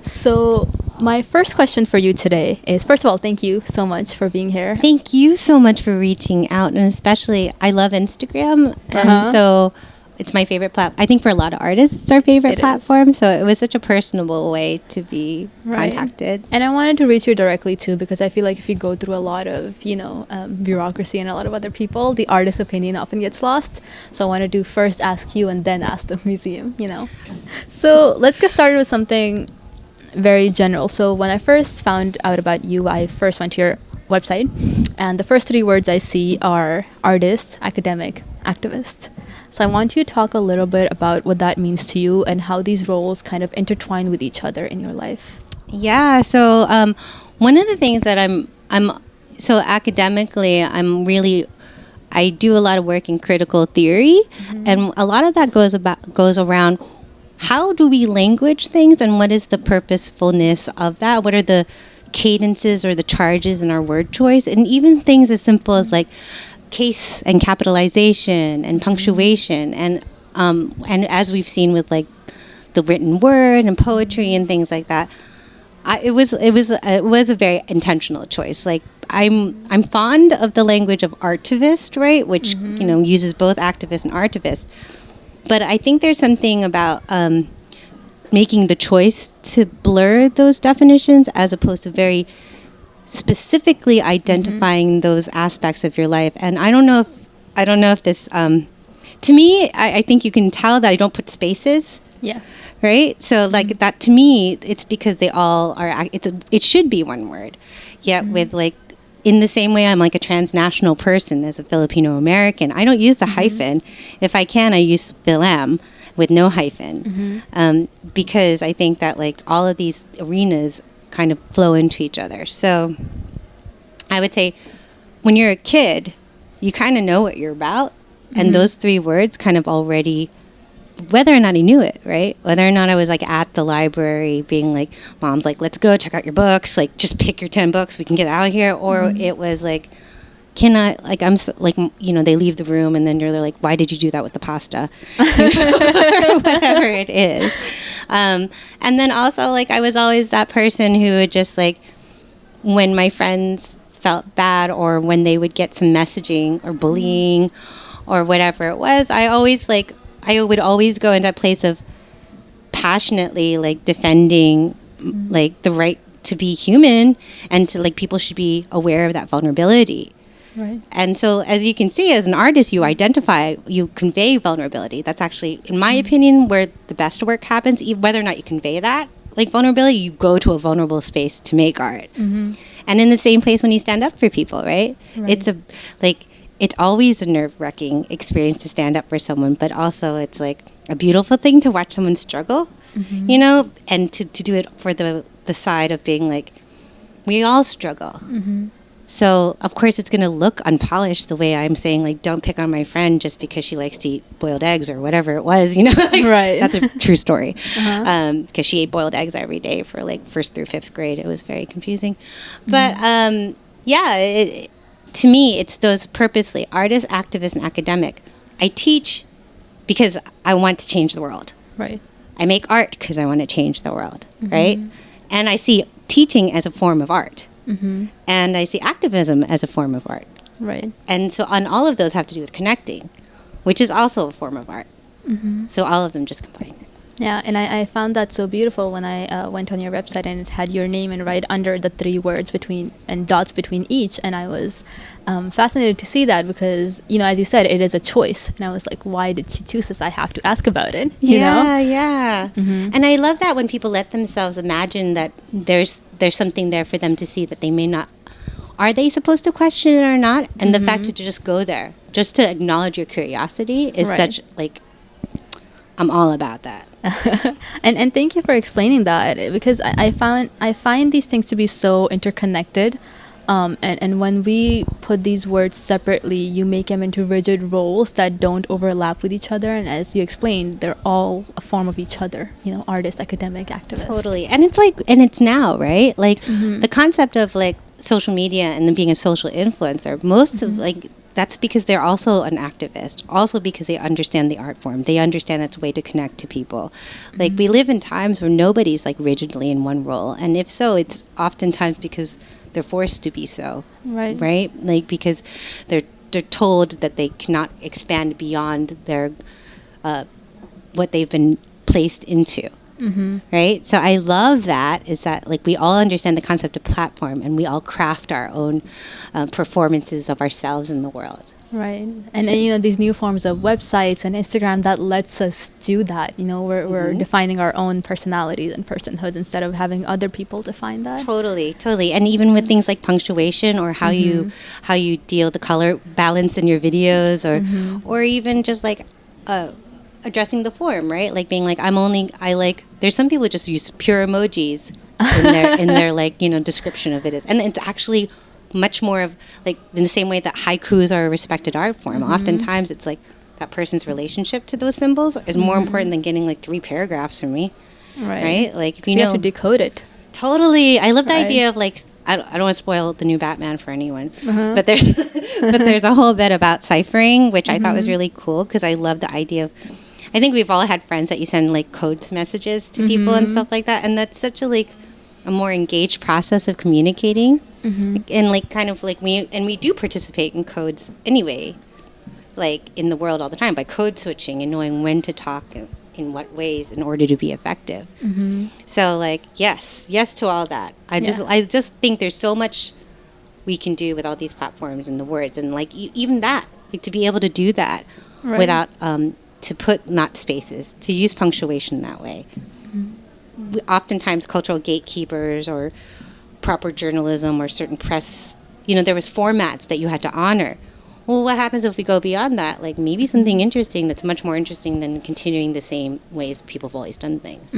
So my first question for you today is, first of all, thank you so much for being here. Thank you so much for reaching out, and especially I love Instagram, and so it's my favorite platform. I think for a lot of artists, it's our favorite platform. So it was such a personable way to be contacted. And I wanted to reach you directly too, because I feel like if you go through a lot of, bureaucracy and a lot of other people, the artist's opinion often gets lost. So I wanted to first ask you and then ask the museum, So let's get started with something very general. So when I first found out about you, I first went to your website, and the first 3 words I see are artist, academic, activist. So I want you to talk a little bit about what that means to you and how these roles kind of intertwine with each other in your life. Yeah. So one of the things that so academically, I do a lot of work in critical theory, and a lot of that goes around how do we language things and what is the purposefulness of that? What are the cadences or the charges in our word choice? And even things as simple as like case and capitalization and punctuation, and as we've seen with like the written word and poetry and things like that, it was a very intentional choice. Like I'm fond of the language of artivist, right, which uses both activist and artivist, but I think there's something about making the choice to blur those definitions as opposed to very specifically identifying those aspects of your life. And I don't know if this to me, I think you can tell that I don't put spaces. Yeah. Right? So like that, to me, it's because they all are, it should be one word. Yet with like, in the same way I'm like a transnational person as a Filipino American, I don't use the hyphen. If I can, I use Philem with no hyphen. Because I think that like all of these arenas kind of flow into each other. So I would say when you're a kid, you kind of know what you're about. And those 3 words kind of already, whether or not I knew it, right? Whether or not I was like at the library being like, mom's like, let's go check out your books. Like, just pick your 10 books. We can get out of here. Or it was like, can I, like, I'm so, like, they leave the room and then they're like, why did you do that with the pasta? Or whatever it is. And then also, like, I was always that person who would just, like, when my friends felt bad or when they would get some messaging or bullying or whatever it was, I would always go into a place of passionately, like, defending, like, the right to be human and to, like, people should be aware of that vulnerability. Right. And so, as you can see, as an artist, you convey vulnerability. That's actually, in my opinion, where the best work happens. Whether or not you convey that, like vulnerability, you go to a vulnerable space to make art. And in the same place when you stand up for people, right? It's always a nerve-wracking experience to stand up for someone, but also it's like a beautiful thing to watch someone struggle, and to do it for the side of being like, we all struggle. So, of course, it's going to look unpolished the way I'm saying, like, don't pick on my friend just because she likes to eat boiled eggs or whatever it was, Right. That's a true story. Because she ate boiled eggs every day for, like, 1st through 5th grade. It was very confusing. But, to me, it's those purposely, artist, activist, and academic. I teach because I want to change the world. Right. I make art because I want to change the world, right? And I see teaching as a form of art. And I see activism as a form of art. Right. And so on all of those have to do with connecting, which is also a form of art. So all of them just combine. Yeah, and I found that so beautiful when I went on your website and it had your name and right under the 3 words between and dots between each, and I was fascinated to see that because, as you said, it is a choice, and I was like, why did she choose this? I have to ask about it, you know? Yeah. And I love that when people let themselves imagine that there's something there for them to see that they may not. Are they supposed to question it or not? And the fact to just go there, just to acknowledge your curiosity is such, like, I'm all about that. And thank you for explaining that, because I find these things to be so interconnected, and when we put these words separately, you make them into rigid roles that don't overlap with each other, and as you explained, they're all a form of each other, artist, academic, activist. Totally. And it's now, right? Like the concept of like social media and then being a social influencer, most of like that's because they're also an activist, also because they understand the art form. They understand it's a way to connect to people. Like, we live in times where nobody's like rigidly in one role. And if so, it's oftentimes because they're forced to be so. Right? Like, because they're told that they cannot expand beyond their what they've been placed into. Right? So I love that, is that like we all understand the concept of platform, and we all craft our own performances of ourselves in the world. Right. And you know, these new forms of websites and Instagram that lets us do that. You know, we're defining our own personalities and personhood instead of having other people define that. Totally. And even with things like punctuation, or how you deal the color balance in your videos, or even just like addressing the form, right? Like being like, there's some people just use pure emojis in their like, you know, description of it is. And it's actually much more of like, in the same way that haikus are a respected art form. Oftentimes it's like that person's relationship to those symbols is more important than getting like 3 paragraphs from me. Right? Like, if you have to decode it. Totally. I love the idea of like, I don't want to spoil the new Batman for anyone, but there's a whole bit about ciphering, which I thought was really cool, because I love the idea of, I think we've all had friends that you send like codes messages to people and stuff like that, and that's such a more engaged process of communicating, and like kind of like we do participate in codes anyway, like in the world all the time, by code switching and knowing when to talk in what ways in order to be effective. So like yes to all that. I just think there's so much we can do with all these platforms and the words, and like even that, like to be able to do that without to put not spaces, to use punctuation that way. Oftentimes cultural gatekeepers or proper journalism or certain press, you know, there was formats that you had to honor. Well, what happens if we go beyond that? Like maybe something interesting that's much more interesting than continuing the same ways people have always done things.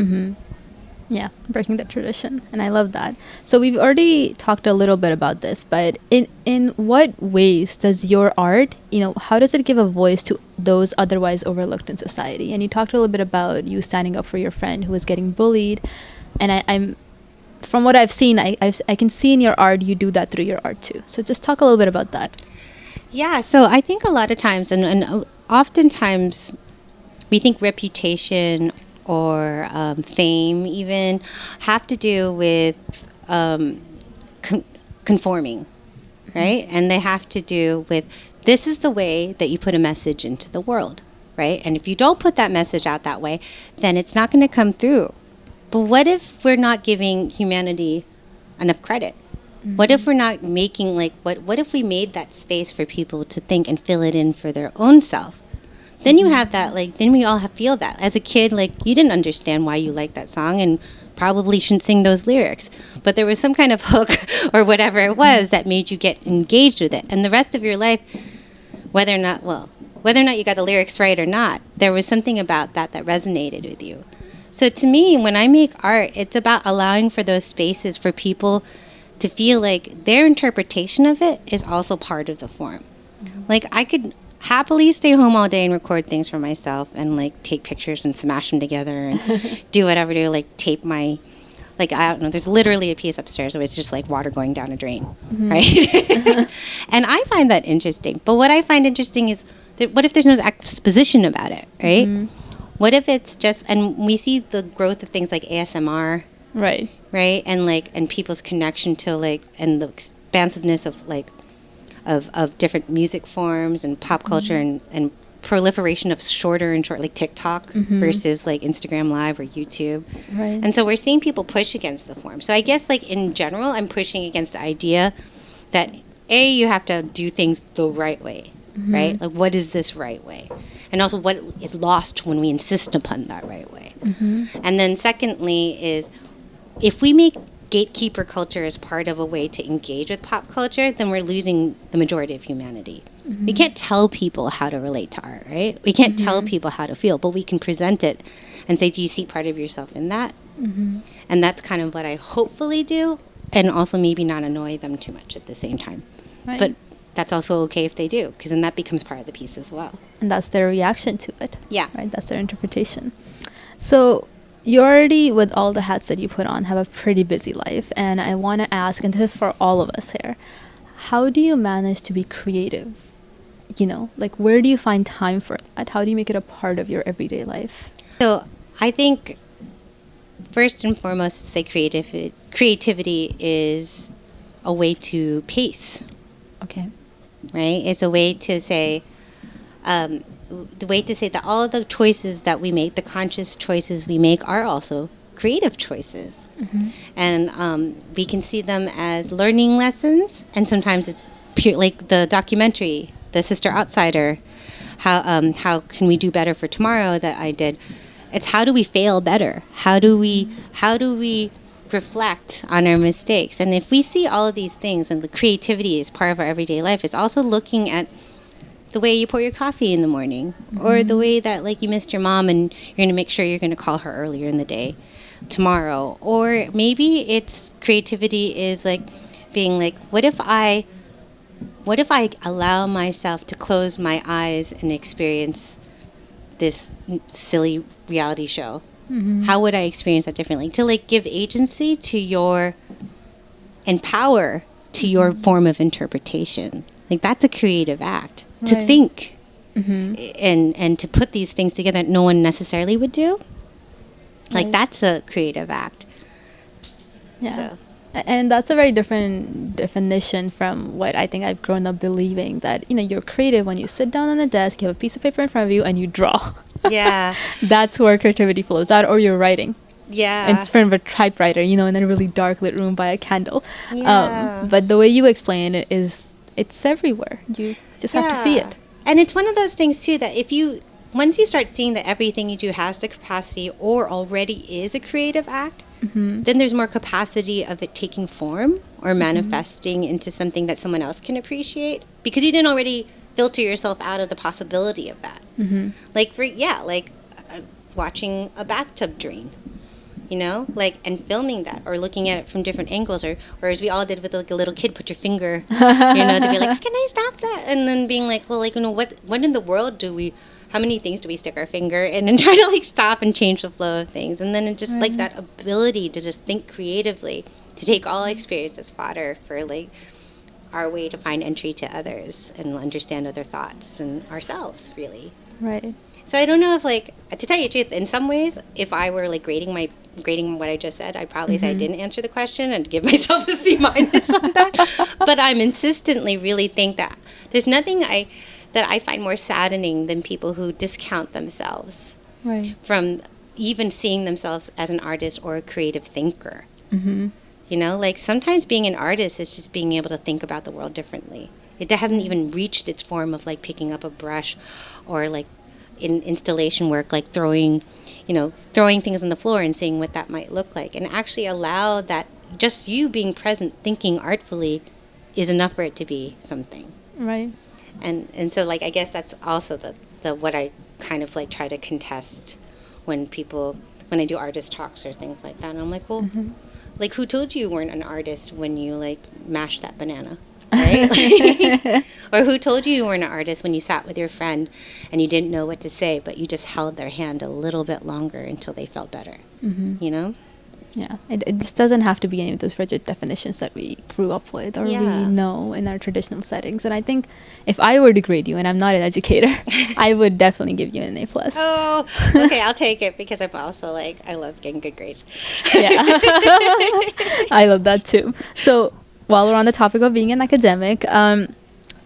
Yeah, breaking the tradition. And I love that. So we've already talked a little bit about this, but in what ways does your art, you know, how does it give a voice to those otherwise overlooked in society? And you talked a little bit about you standing up for your friend who was getting bullied. And I'm from what I've seen, I can see in your art, you do that through your art too. So just talk a little bit about that. Yeah, so I think a lot of times, and oftentimes, we think reputation or fame even have to do with conforming, right? And they have to do with, this is the way that you put a message into the world, right? And if you don't put that message out that way, then it's not going to come through. But what if we're not giving humanity enough credit? What if we're not making, like, what if we made that space for people to think and fill it in for their own self? Then you have that, like, then we all feel that. As a kid, like, you didn't understand why you liked that song and probably shouldn't sing those lyrics. But there was some kind of hook or whatever it was that made you get engaged with it. And the rest of your life, whether or not you got the lyrics right or not, there was something about that resonated with you. So to me, when I make art, it's about allowing for those spaces for people to feel like their interpretation of it is also part of the form. Like, I could happily stay home all day and record things for myself and, like, take pictures and smash them together and do whatever to, like, tape my, like, I don't know, there's literally a piece upstairs where it's just, like, water going down a drain, right? And I find that interesting. But what I find interesting is, that what if there's no exposition about it, right? What if it's just, and we see the growth of things like ASMR, right, and like, and people's connection to, like, and the expansiveness of, like, of different music forms and pop culture and proliferation of shorter like TikTok versus like Instagram Live or YouTube. Right. And so we're seeing people push against the form. So I guess, like, in general, I'm pushing against the idea that you have to do things the right way, right? Like, what is this right way? And also, what is lost when we insist upon that right way? And then secondly is, if we make gatekeeper culture as part of a way to engage with pop culture, then we're losing the majority of humanity. We can't tell people how to relate to art, right? We can't tell people how to feel, but we can present it and say, do you see part of yourself in that? And that's kind of what I hopefully do, and also maybe not annoy them too much at the same time. Right. But that's also okay if they do, because then that becomes part of the piece as well. And that's their reaction to it. Yeah. Right, that's their interpretation. So you already, with all the hats that you put on, have a pretty busy life. And I want to ask, and this is for all of us here, how do you manage to be creative like where do you find time for that? How do you make it a part of your everyday life? So I think first and foremost, say creativity is a way to pace, Okay. right? It's a way to say, the way to say that all of the choices that we make, the conscious choices we make, are also creative choices. And we can see them as learning lessons, and sometimes it's pure, like the documentary, The Sister Outsider, how can we do better for tomorrow that I did. It's how do we fail better? How do we reflect on our mistakes? And if we see all of these things, and the creativity is part of our everyday life, it's also looking at the way you pour your coffee in the morning, or the way that like you missed your mom and you're going to make sure you're going to call her earlier in the day tomorrow. Or maybe it's creativity is like being like, what if I allow myself to close my eyes and experience this silly reality show? How would I experience that differently? To like give agency to your, and power to your form of interpretation. Like that's a creative act. To think and to put these things together that no one necessarily would do. Like that's a creative act. Yeah. So. And that's a very different definition from what I think I've grown up believing, that you're creative when you sit down on a desk, you have a piece of paper in front of you, and you draw. Yeah. That's where creativity flows out. Or you're writing. Yeah. In front of a typewriter, in a really dark lit room by a candle. Yeah. But the way you explain it is, it's everywhere. You just have to see it. And it's one of those things too that once you start seeing that everything you do has the capacity or already is a creative act, then there's more capacity of it taking form or manifesting into something that someone else can appreciate, because you didn't already filter yourself out of the possibility of that. Like watching a bathtub drain, and filming that, or looking at it from different angles, or as we all did with like a little kid, put your finger, to be like, can I stop that? And then being like, well, like, what in the world how many things do we stick our finger in and try to like stop and change the flow of things? And then it just like that ability to just think creatively, to take all experience as fodder for like our way to find entry to others and understand other thoughts and ourselves, really. Right. So I don't know if, like, to tell you the truth, in some ways, if I were like grading what I just said, I'd probably say I didn't answer the question and give myself a C- on that. But I'm insistently really think that there's nothing that I find more saddening than people who discount themselves from even seeing themselves as an artist or a creative thinker. Like sometimes being an artist is just being able to think about the world differently. It hasn't even reached its form of like picking up a brush, or like in installation work, like throwing things on the floor and seeing what that might look like, and actually allow that just you being present, thinking artfully, is enough for it to be something. Right. And so like I guess that's also the what I kind of like try to contest when I do artist talks or things like that. And I'm like, well, like who told you weren't an artist when you like mashed that banana? Right? Or who told you weren't an artist when you sat with your friend and you didn't know what to say, but you just held their hand a little bit longer until they felt better? Yeah, it just doesn't have to be any of those rigid definitions that we grew up with or we know in our traditional settings. And I think if I were to grade you, and I'm not an educator, I would definitely give you an A+. Oh, okay, I'll take it, because I'm also like, I love getting good grades. Yeah, I love that too. So while we're on the topic of being an academic,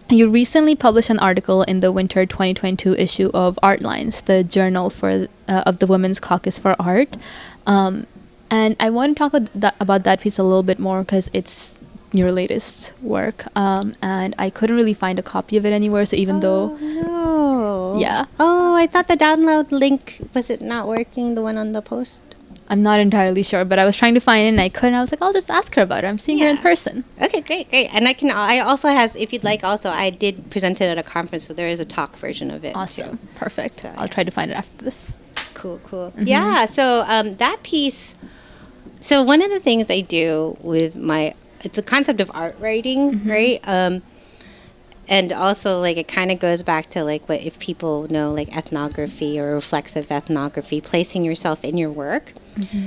you recently published an article in the winter 2022 issue of Art Lines, the journal of the Women's Caucus for Art. And I want to talk about that piece a little bit more, because it's your latest work. And I couldn't really find a copy of it anywhere. So even though... No. Yeah. Oh, I thought the download link, was it not working, the one on the post? I'm not entirely sure, but I was trying to find it and I couldn't. I was like, I'll just ask her about it. I'm seeing her in person. Okay, great. And I also if you'd like, also, I did present it at a conference, so there is a talk version of it. Awesome. Too. Perfect. So, I'll try to find it after this. Cool. Yeah, so that piece... So one of the things I do with it's a concept of art writing, right? And also, like, it kind of goes back to, like, what if people know, like, ethnography or reflexive ethnography, placing yourself in your work.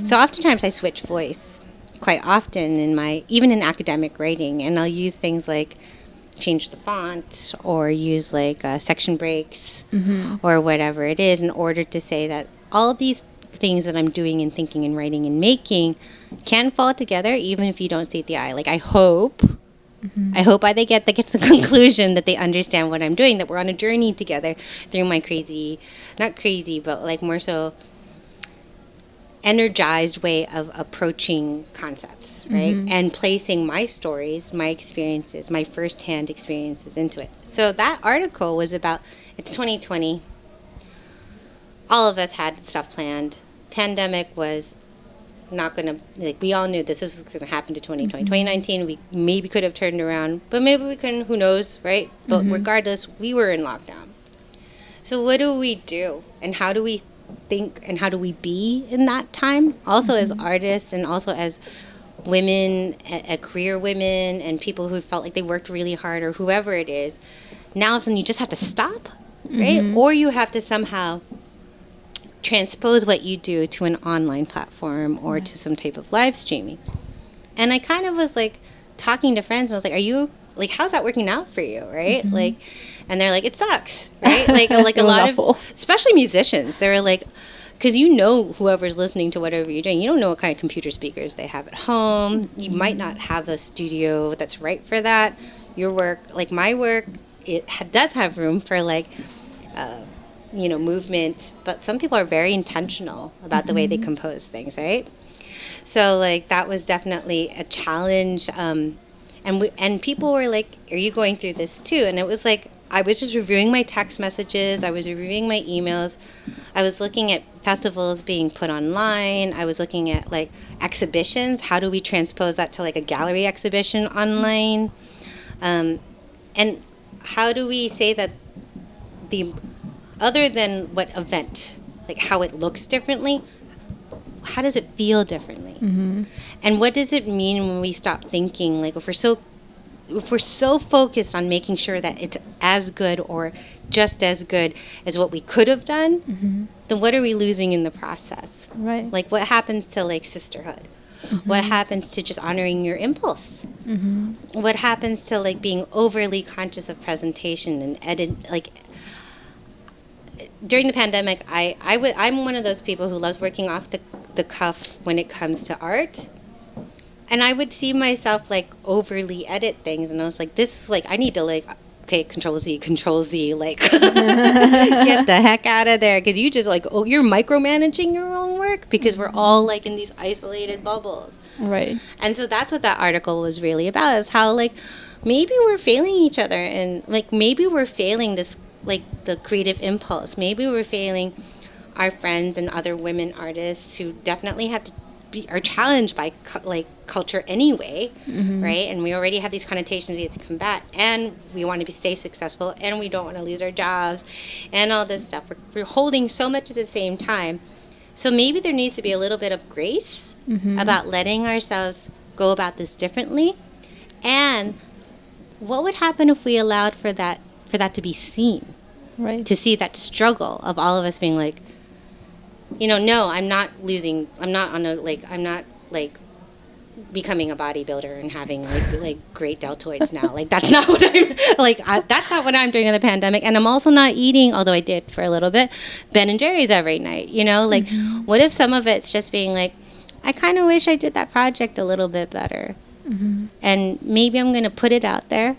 So oftentimes I switch voice quite often even in academic writing, and I'll use things like change the font or use like section breaks or whatever it is in order to say that all these things that I'm doing and thinking and writing and making can fall together even if you don't see it the eye. Like I hope they get to the conclusion that they understand what I'm doing, that we're on a journey together through my not crazy, but like more so energized way of approaching concepts, right? And placing my stories, my experiences, my firsthand experiences into it. So that article was about, it's 2020. All of us had stuff planned. Pandemic was not going to, like, we all knew this was going to happen to 2020. 2019, we maybe could have turned around, but maybe we couldn't, who knows, right? But regardless, we were in lockdown. So what do we do? And how do we think and how do we be in that time? Also as artists and also as women, career women, and people who felt like they worked really hard or whoever it is. Now all of a sudden you just have to stop, right? Or you have to somehow transpose what you do to an online platform or to some type of live streaming. And I kind of was like talking to friends and I was like, are you, like, how's that working out for you, right? Like, and they're like, it sucks, right? Like a lot of, especially musicians, they're like, because you know whoever's listening to whatever you're doing, you don't know what kind of computer speakers they have at home. You might not have a studio that's right for that. Your work, like my work, does have room for like, movement, but some people are very intentional about the way they compose things, right? So like that was definitely a challenge. And people were like, are you going through this too? And it was like, I was just reviewing my text messages. I was reviewing my emails. I was looking at festivals being put online. I was looking at like exhibitions. How do we transpose that to like a gallery exhibition online? And how do we say that other than what event, like how it looks differently, how does it feel differently? And what does it mean when we stop thinking, like if we're so focused on making sure that it's as good or just as good as what we could have done, then what are we losing in the process? Right. Like what happens to like sisterhood? What happens to just honoring your impulse? What happens to like being overly conscious of presentation and edit, like during the pandemic, I'm one of those people who loves working off the cuff when it comes to art. And I would see myself like overly edit things, and I was like, this is like, I need to like, okay, Control Z, like get the heck out of there, because you just like, you're micromanaging your own work because we're all like in these isolated bubbles. Right. And so that's what that article was really about, is how like maybe we're failing each other, and like maybe we're failing this, like the creative impulse. Maybe we're failing our friends and other women artists who definitely have to are challenged by like culture anyway, right? And we already have these connotations we have to combat, and we want to stay successful, and we don't want to lose our jobs, and all this stuff. We're holding so much at the same time. So maybe there needs to be a little bit of grace about letting ourselves go about this differently. And what would happen if we allowed for that to be seen? Right. To see that struggle of all of us being like, no, I'm not becoming a bodybuilder and having like great deltoids now. Like that's not what that's not what I'm doing in the pandemic. And I'm also not eating, although I did for a little bit, Ben and Jerry's every night. Like what if some of it's just being like, I kind of wish I did that project a little bit better, and maybe I'm going to put it out there,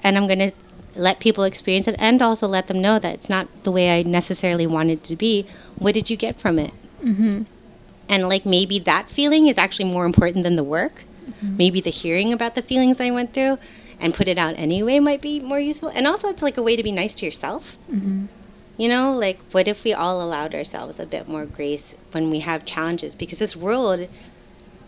and I'm going to let people experience it, and also let them know that it's not the way I necessarily wanted it to be. What did you get from it? And like maybe that feeling is actually more important than the work. Maybe the hearing about the feelings I went through and put it out anyway might be more useful. And also it's like a way to be nice to yourself. Like what if we all allowed ourselves a bit more grace when we have challenges? Because this world,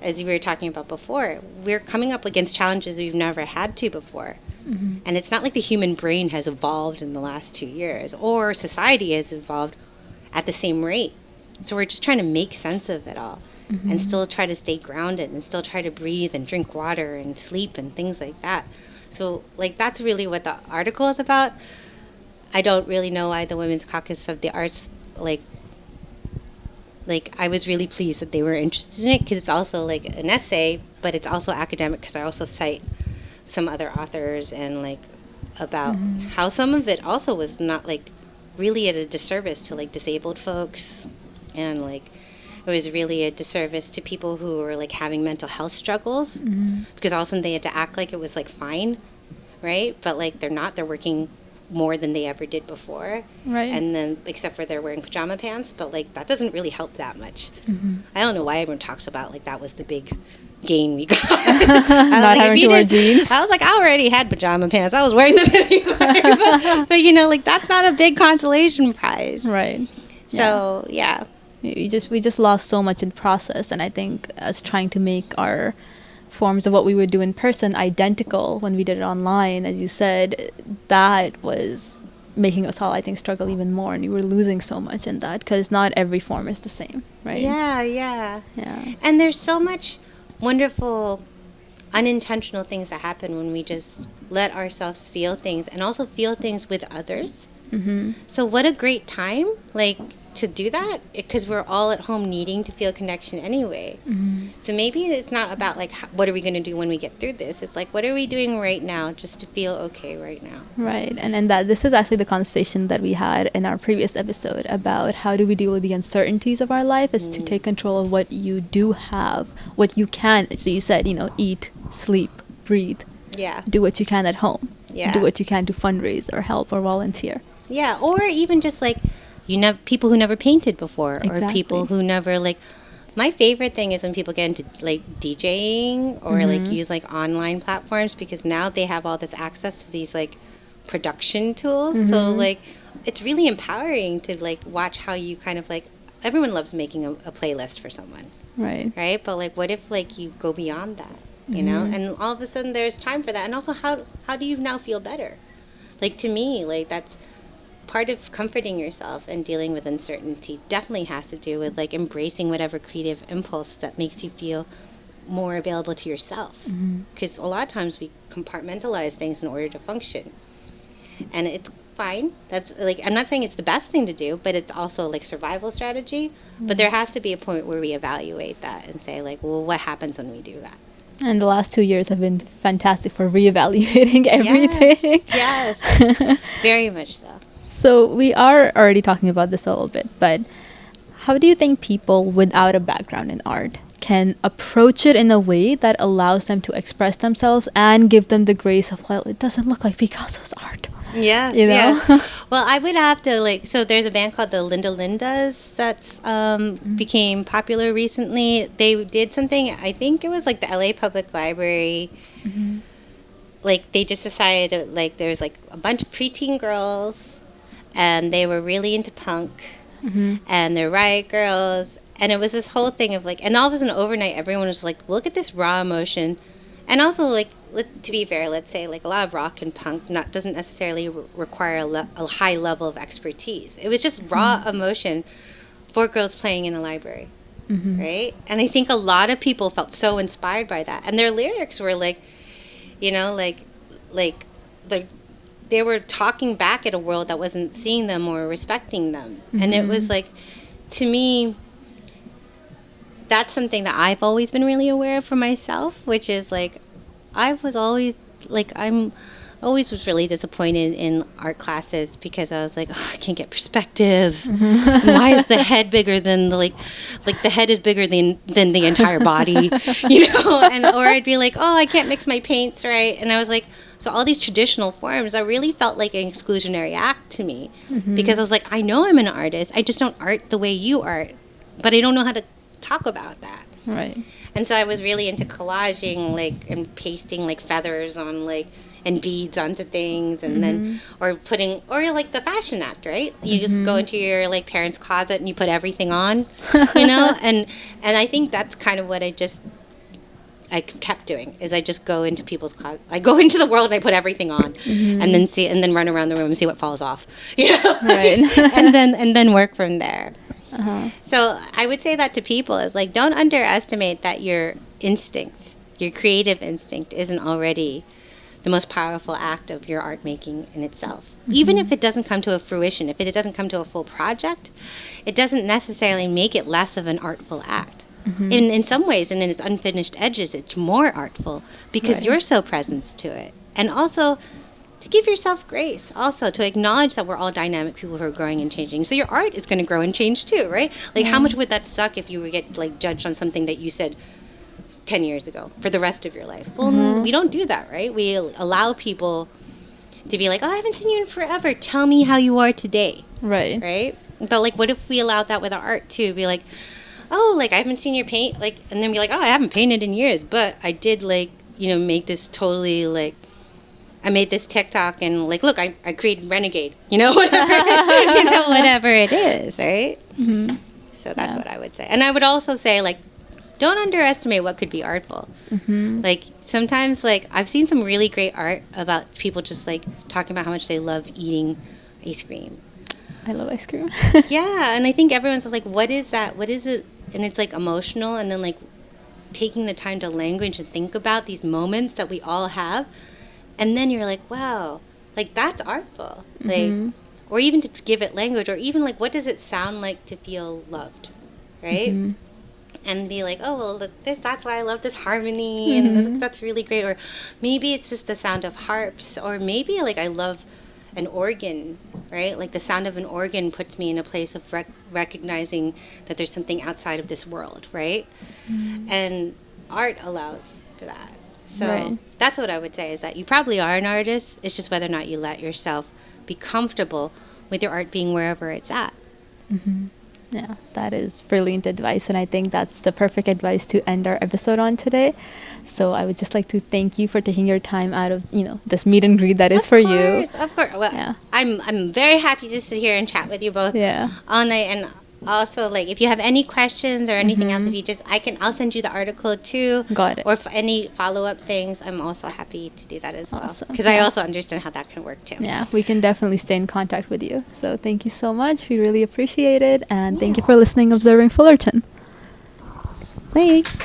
as we were talking about before, we're coming up against challenges we've never had to before. And it's not like the human brain has evolved in the last 2 years, or society has evolved at the same rate. So we're just trying to make sense of it all, and still try to stay grounded, and still try to breathe and drink water and sleep and things like that. So like that's really what the article is about. I don't really know why the Women's Caucus of the Arts, like I was really pleased that they were interested in it, because it's also like an essay, but it's also academic, because I also cite some other authors and like about how some of it also was not like really at a disservice to like disabled folks, and like it was really a disservice to people who were like having mental health struggles, because all of a sudden they had to act like it was like fine, right? But like they're not. They're working more than they ever did before, Right. and then except for they're wearing pajama pants, but like that doesn't really help that much. I don't know why everyone talks about like that was the big gain we got. Not having to wear jeans. I was like, I already had pajama pants. I was wearing them anyway. But you know, like that's not a big consolation prize. Right. So yeah. We just lost so much in process, and I think us trying to make our forms of what we would do in person identical when we did it online, as you said, that was making us all, I think, struggle even more, and we were losing so much in that because not every form is the same, right? Yeah. Yeah. And there's so much wonderful unintentional things that happen when we just let ourselves feel things, and also feel things with others. So what a great time, like, to do that, because we're all at home needing to feel connection anyway. So maybe it's not about like what are we going to do when we get through this. It's like, what are we doing right now just to feel okay right now. Right. And that this is actually the conversation that we had in our previous episode about how do we deal with the uncertainties of our life, is to take control of what you do have, what you can. So you said, eat, sleep, breathe, do what you can at home, do what you can to fundraise or help or volunteer. Yeah, or even just like, people who never painted before, Exactly. or people who never like. My favorite thing is when people get into like DJing or like use like online platforms, because now they have all this access to these like production tools. So like it's really empowering to like watch how you kind of like, everyone loves making a playlist for someone, right? But like, what if like you go beyond that, you know, and all of a sudden there's time for that. And also, how do you now feel better? Like, to me, like that's part of comforting yourself and dealing with uncertainty. Definitely has to do with like embracing whatever creative impulse that makes you feel more available to yourself, because a lot of times we compartmentalize things in order to function, and it's fine. That's like, I'm not saying it's the best thing to do, but it's also like survival strategy. But there has to be a point where we evaluate that and say like, well, what happens when we do that? And the last 2 years have been fantastic for reevaluating everything. Yes. Very much so. So we are already talking about this a little bit, but how do you think people without a background in art can approach it in a way that allows them to express themselves and give them the grace of, well, it doesn't look like Picasso's art? Yes, You know? yeah. Well, I would have to like, so there's a band called the Linda Lindas that's became popular recently. They did something, I think it was like the LA Public Library. Like they just decided to, like, there's like a bunch of preteen girls, and they were really into punk, and they're riot girls, and it was this whole thing of like, and all of a sudden overnight everyone was like, look at this raw emotion. And also, like, to be fair, let's say like a lot of rock and punk doesn't necessarily require a high level of expertise. It was just raw emotion for girls playing in a library, right? And I think a lot of people felt so inspired by that, and their lyrics were like, you know, like they were talking back at a world that wasn't seeing them or respecting them. And it was like, to me, that's something that I've always been really aware of for myself, which is like, I was always like, always was really disappointed in art classes because I was like, oh, I can't get perspective. Why is the head bigger than the the head is bigger than the entire body, you know? And or I'd be like, oh, I can't mix my paints right. And I was like, so all these traditional forms, I really felt like an exclusionary act to me, because I was like, I know I'm an artist, I just don't art the way you art, but I don't know how to talk about that. Right. And so I was really into collaging, like, and pasting like feathers on like, and beads onto things, and then or like the fashion act, right? You just go into your like parents' closet and you put everything on, you know. and I think that's kind of what I kept doing, is I just go into people's closet. I go into the world and I put everything on, and then run around the room and see what falls off, you know, Right. and then work from there. So I would say that to people is like, don't underestimate that your instinct, your creative instinct, isn't already the most powerful act of your art making in itself. Even if it doesn't come to a fruition, if it doesn't come to a full project, it doesn't necessarily make it less of an artful act. In some ways, and in its unfinished edges, it's more artful because you're so present to it. And also, to give yourself grace, also to acknowledge that we're all dynamic people who are growing and changing. So your art is going to grow and change too, right? Like, how much would that suck if you would get like judged on something that you said 10 years ago for the rest of your life? Well, we don't do that, right? We allow people to be like, oh, I haven't seen you in forever. Tell me how you are today. Right. Right? But like, what if we allowed that with our art too? Be like, oh, like, I haven't seen your paint, like, and then be like, oh, I haven't painted in years, but I did, like, you know, make this totally, like, I made this TikTok, and, like, look, I created Renegade, you know, whatever, you know, whatever it is, right? So that's what I would say. And I would also say, like, don't underestimate what could be artful. Like, sometimes, like, I've seen some really great art about people just, like, talking about how much they love eating ice cream. I love ice cream. Yeah, and I think everyone's just like, what is that? What is it? And it's like emotional, and then like taking the time to language and think about these moments that we all have, and then you're like, wow, like that's artful. Like, or even to give it language, or even like, what does it sound like to feel loved, right? And be like, oh, well, that's why I love this harmony, and that's really great. Or maybe it's just the sound of harps, or maybe like I love an organ, right? Like the sound of an organ puts me in a place of recognizing that there's something outside of this world, right? And art allows for that. So that's what I would say, is that you probably are an artist. It's just whether or not you let yourself be comfortable with your art being wherever it's at. Yeah, that is brilliant advice, and I think that's the perfect advice to end our episode on today. So I would just like to thank you for taking your time out of, you know, this meet and greet that is for you. Of course. Well, I'm very happy to sit here and chat with you both all night. And also, like, if you have any questions or anything else, if you just, I'll send you the article too. Got it. Or if any follow-up things, I'm also happy to do that as well. Because Yeah. I also understand how that can work too. Yeah, we can definitely stay in contact with you. So thank you so much. We really appreciate it. And thank you for listening, Observing Fullerton. Thanks.